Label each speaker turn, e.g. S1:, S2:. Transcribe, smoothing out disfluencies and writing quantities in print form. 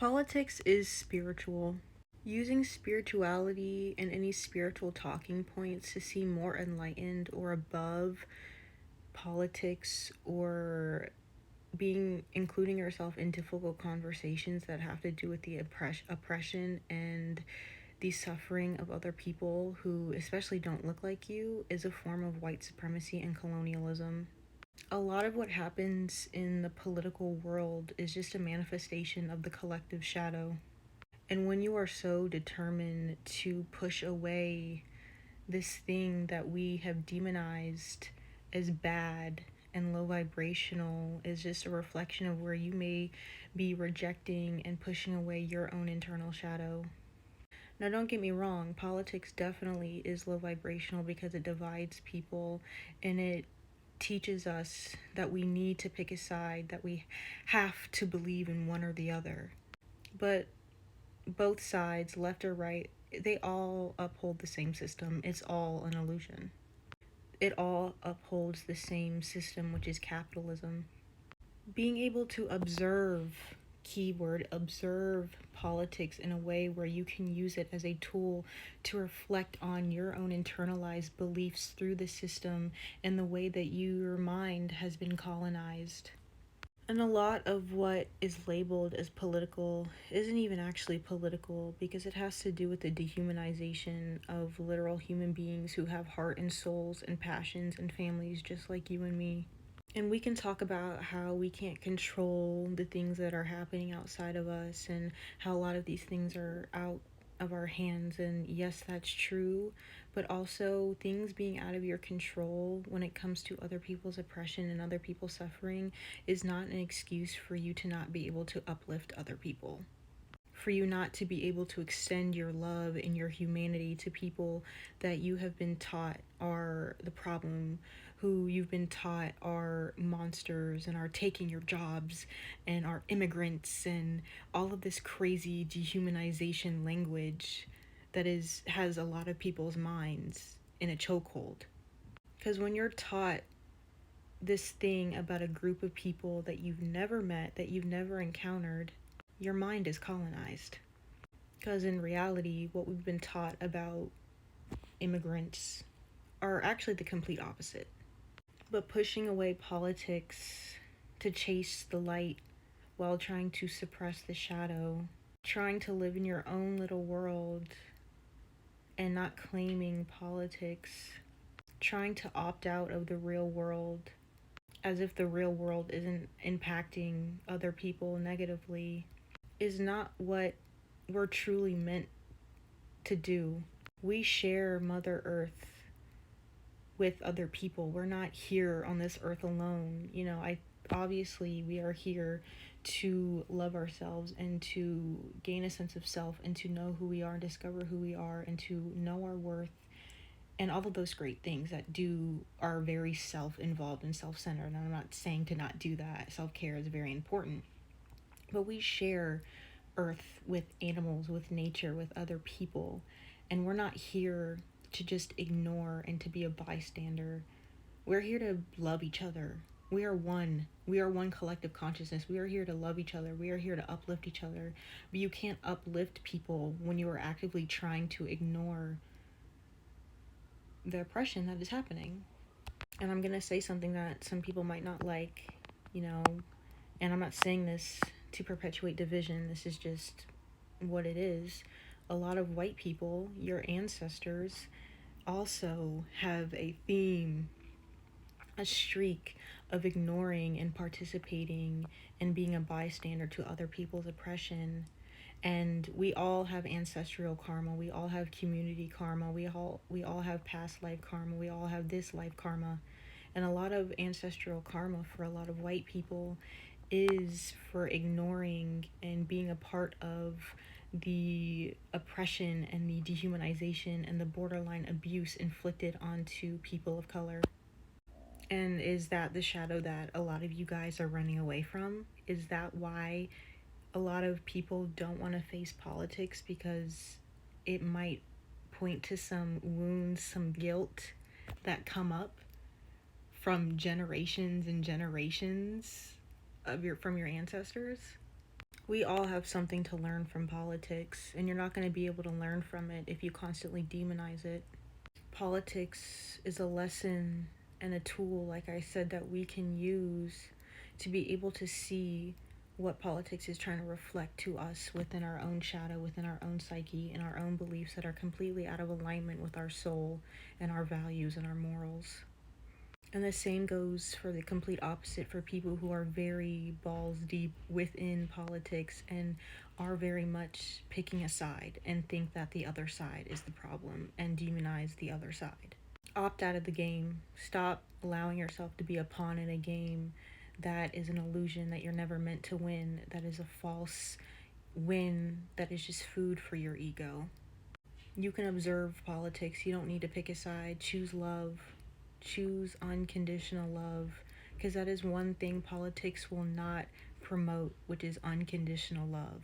S1: Politics is spiritual. Using spirituality and any spiritual talking points to seem more enlightened or above politics, or including yourself in difficult conversations that have to do with the oppression and the suffering of other people who especially don't look like you, is a form of white supremacy and colonialism. A lot of what happens in the political world is just a manifestation of the collective shadow. And when you are so determined to push away this thing that we have demonized as bad and low vibrational, is just a reflection of where you may be rejecting and pushing away your own internal shadow. Now, don't get me wrong, politics definitely is low vibrational because it divides people and it teaches us that we need to pick a side, that we have to believe in one or the other. But both sides, left or right, they all uphold the same system. It's all an illusion. It all upholds the same system, which is capitalism. Being able to observe, keyword, observe politics in a way where you can use it as a tool to reflect on your own internalized beliefs through the system and the way that your mind has been colonized. And a lot of what is labeled as political isn't even actually political, because it has to do with the dehumanization of literal human beings who have heart and souls and passions and families just like you and me. And we can talk about how we can't control the things that are happening outside of us and how a lot of these things are out of our hands. And yes, that's true. But also, things being out of your control when it comes to other people's oppression and other people's suffering is not an excuse for you to not be able to uplift other people. For you not to be able to extend your love and your humanity to people that you have been taught are the problem, who you've been taught are monsters and are taking your jobs and are immigrants, and all of this crazy dehumanization language that has a lot of people's minds in a chokehold. Because when you're taught this thing about a group of people that you've never met, that you've never encountered, your mind is colonized. Because in reality, what we've been taught about immigrants are actually the complete opposite. But pushing away politics to chase the light while trying to suppress the shadow, trying to live in your own little world and not claiming politics, trying to opt out of the real world as if the real world isn't impacting other people negatively, is not what we're truly meant to do. We share Mother Earth with other people. We're not here on this earth alone. Obviously we are here to love ourselves and to gain a sense of self and to know who we are and discover who we are and to know our worth and all of those great things that are very self-involved and self-centered. And I'm not saying to not do that. Self-care is very important. But we share earth with animals, with nature, with other people. And we're not here to just ignore and to be a bystander. We're here to love each other. We are one. We are one collective consciousness. We are here to love each other. We are here to uplift each other. But you can't uplift people when you are actively trying to ignore the oppression that is happening. And I'm going to say something that some people might not like, and I'm not saying this to perpetuate division. This is just what it is. A lot of white people, your ancestors, also have a theme, a streak of ignoring and participating and being a bystander to other people's oppression. And we all have ancestral karma. We all have community karma. We all have past life karma. We all have this life karma. And a lot of ancestral karma for a lot of white people is for ignoring and being a part of the oppression and the dehumanization and the borderline abuse inflicted onto people of color. And is that the shadow that a lot of you guys are running away from? Is that why a lot of people don't want to face politics? Because it might point to some wounds, some guilt that come up from generations and generations from your ancestors? We all have something to learn from politics, and you're not going to be able to learn from it if you constantly demonize it. Politics is a lesson and a tool, like I said, that we can use to be able to see what politics is trying to reflect to us within our own shadow, within our own psyche, and our own beliefs that are completely out of alignment with our soul and our values and our morals. And the same goes for the complete opposite for people who are very balls deep within politics and are very much picking a side and think that the other side is the problem and demonize the other side. Opt out of the game. Stop allowing yourself to be a pawn in a game that is an illusion that you're never meant to win, that is a false win, that is just food for your ego. You can observe politics. You don't need to pick a side. Choose love. Choose unconditional love. Because that is one thing politics will not promote, which is unconditional love.